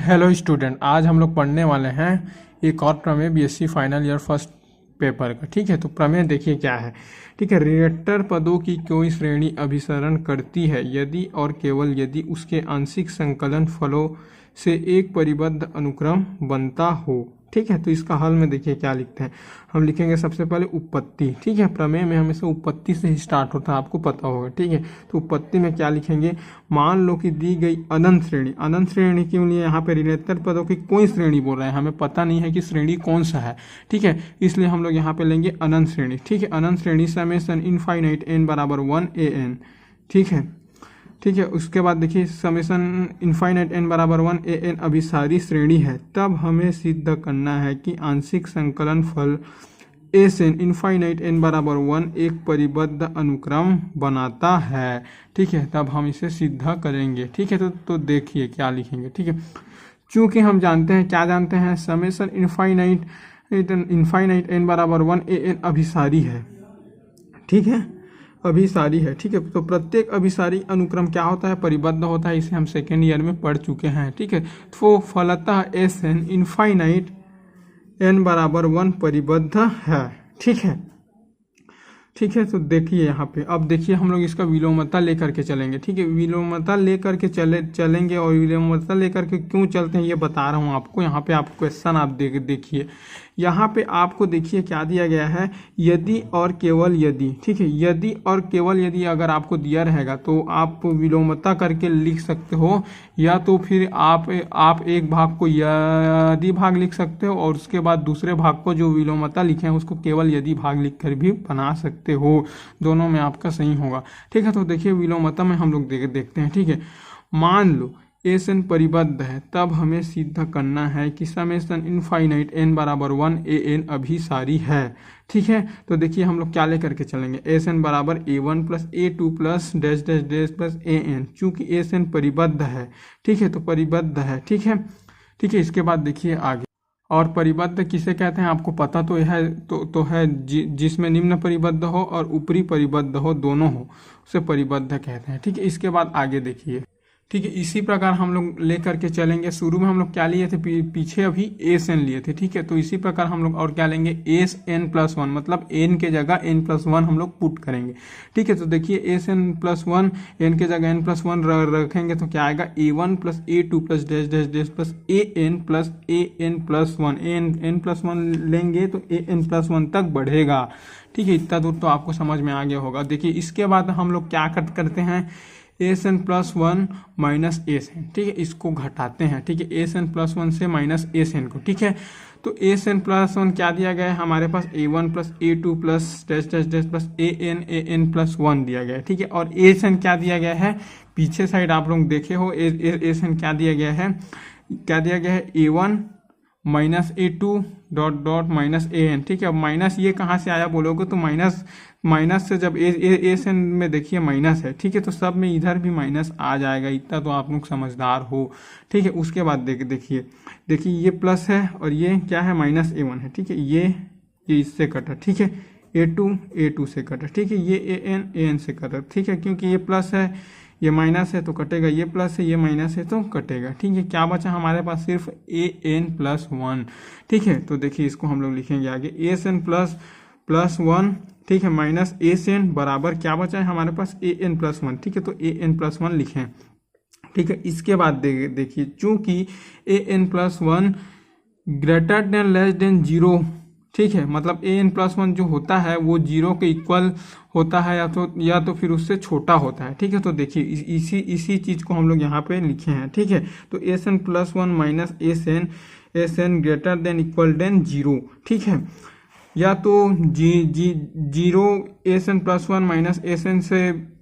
Hello student, आज हम लोग पढ़ने वाले हैं एक और प्रमेय BSc final year first paper का। ठीक है, तो प्रमेय देखिए क्या है। ठीक है, रिएक्टर पदों की कोई श्रेणी अभिसरण करती है यदि और केवल यदि उसके आंशिक संकलन फलों से एक परिबद्ध अनुक्रम बनता हो। ठीक है, तो इसका हल में देखिए क्या लिखते हैं। हम लिखेंगे सबसे पहले उत्पत्ति। ठीक है, प्रमेय में हमेशा उत्पत्ति से ही स्टार्ट होता है, आपको पता होगा। ठीक है, तो उत्पत्ति में क्या लिखेंगे। मान लो कि दी गई अनंत श्रेणी, अनंत श्रेणी क्यों लिए, यहाँ पे ऋणात्मक पदों की कोई श्रेणी बोल रहे हैं, हमें पता नहीं है कि श्रेणी कौन सा है। ठीक है, इसलिए हम लोग यहाँ पे लेंगे अनंत श्रेणी। ठीक है, अनंत श्रेणी समेशन इनफाइनाइट n बराबर 1an। ठीक है, ठीक है, उसके बाद देखिए समेशन इनफाइनाइट n बराबर 1an अभिसारी श्रेणी है, तब हमें सिद्ध करना है कि आंशिक संकलन फल एन इनफाइनाइट n बराबर 1 एक परिबद्ध अनुक्रम बनाता है। ठीक है, तब हम इसे सिद्ध करेंगे। ठीक है, तो देखिए क्या लिखेंगे। ठीक है, चूंकि हम जानते हैं, क्या जानते हैं, समेशन इनफाइनाइट n बराबर 1an अभिसारी है। ठीक है, अभिसारी है। ठीक है, तो प्रत्येक अभिसारी अनुक्रम क्या होता है, परिबद्ध होता है। इसे हम सेकेंड ईयर में पढ़ चुके हैं। ठीक है, तो फलतः एस एन इनफाइनाइट n बराबर 1 परिबद्ध है। ठीक है, ठीक है, तो देखिए यहाँ पे, अब देखिए हम लोग इसका विलोमता लेकर के चलेंगे। ठीक है, विलोमता लेकर के चलेंगे और विलोमता लेकर के क्यों चलते हैं ये बता रहा हूँ आपको। यहाँ पे आप क्वेश्चन आप देखिए, यहाँ पे आपको देखिए क्या दिया गया है, यदि और केवल यदि। ठीक है, यदि और केवल यदि अगर आपको दिया रहेगा तो आप विलोमता करके लिख सकते हो, या तो फिर आप एक भाग को यदि भाग लिख सकते हो और उसके बाद दूसरे भाग को जो विलोमता लिखे हैं उसको केवल यदि भाग लिख कर भी बना सकते हो। दोनों में आपका सही होगा। ठीक है, तो देखिए विलोमता में हम लोग देखते हैं। ठीक है, मान लो एस एन परिबद्ध है, तब हमें सिद्ध करना है कि समेशन इनफाइनाइट n बराबर 1an अभिसारी है। ठीक है, तो देखिए हम लोग क्या लेकर के चलेंगे, एस एन बराबर a1 plus a2 plus dash dash dash plus an, चूंकि एस एन परिबद्ध है। ठीक है, तो परिबद्ध है। ठीक है, ठीक है, इसके बाद देखिए आगे, और परिबद्ध किसे कहते हैं आपको पता तो है, तो है जिसमें निम्न परिबद्ध हो और ऊपरी परिबद्ध हो, दोनों हो, उसे परिबद्ध कहते हैं। ठीक है, इसके बाद आगे देखिए। ठीक है, इसी प्रकार हम लोग लेकर के चलेंगे। शुरू में हम लोग क्या लिए थे, पीछे अभी एस एन लिए थे। ठीक है, तो इसी प्रकार हम लोग और क्या लेंगे, एस एन प्लस 1, मतलब एन के जगह n प्लस 1 हम लोग पुट करेंगे। ठीक है, तो देखिए एस एन प्लस 1, एन के जगह n प्लस 1 रखेंगे तो क्या आएगा, a1 plus a2 plus dash dash dash plus an plus an plus 1, n plus 1 लेंगे तो an प्लस 1 तक बढ़ेगा। ठीक है, इतना दूर तो आपको समझ में आ गया होगा। देखिए इसके बाद हम लोग क्या करते हैं, S N plus 1 minus S N. ठीक है, इसको घटाते हैं। ठीक है, एस एन प्लस 1 से माइनस एस एन को। ठीक है, तो एस एन प्लस 1 क्या दिया गया है हमारे पास, a1 plus a2 plus dash dash dash plus an plus 1 दिया गया है। ठीक है, और एस एन क्या दिया गया है, पीछे साइड आप लोग देखे हो, एस एन क्या दिया गया है, a1 minus a2 dot dot minus an। ठीक है, अब माइनस ये कहाँ से आया बोलोगे तो माइनस से जब एस एन में देखिए माइनस है। ठीक है, तो सब में इधर भी माइनस आ जाएगा, इतना तो आप लोग समझदार हो। ठीक है, उसके बाद देखिए ये प्लस है और ये क्या है, माइनस a1 है। ठीक है, ये इससे कटा। ठीक है, a2 से कटा। ठीक है, ये an से कटा। ठीक है, क्योंकि ये प्लस है ये माइनस है तो कटेगा, ये प्लस है ये माइनस है तो कटेगा। ठीक है, क्या बचा हमारे पास, सिर्फ an प्लस 1। ठीक है, तो देखिए इसको हम लोग लिखेंगे आगे, एस एन प्लस 1। ठीक है, माइनस एस एन बराबर क्या बचा है हमारे पास, an प्लस 1। ठीक है, तो an प्लस 1 लिखें। ठीक है, इसके बाद देखिए चूंकि an plus 1 greater than less than 0। ठीक है, मतलब an प्लस 1 जो होता है वो 0 के इक्वल होता है या तो फिर उससे छोटा होता है। ठीक है, तो देखिए इसी चीज को हम लोग यहाँ पे लिखे हैं। ठीक है, तो S N plus 1 minus S N greater than equal than 0। ठीक है, या तो zero S N plus 1 minus S N से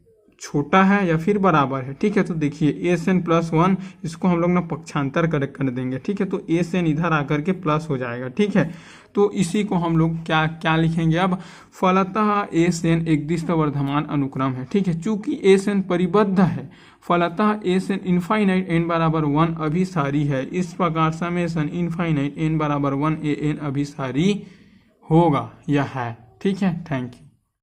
छोटा है या फिर बराबर है। ठीक है, तो देखिए एस एन प्लस 1 इसको हम लोग ना पक्षांतर कर देंगे। ठीक है, तो एस एन इधर आकर के प्लस हो जाएगा। ठीक है, तो इसी को हम लोग क्या लिखेंगे अब, फलतः एस एन एक दिश वर्धमान अनुक्रम है। ठीक है, चूंकि एस एन परिबद्ध है, फलतः एस एन इनफाइनाइट n बराबर 1 अभिसारी है। इस प्रकार समेशन इनफाइनाइट n बराबर 1an अभिसारी होगा, यह है। ठीक है, थैंक यू।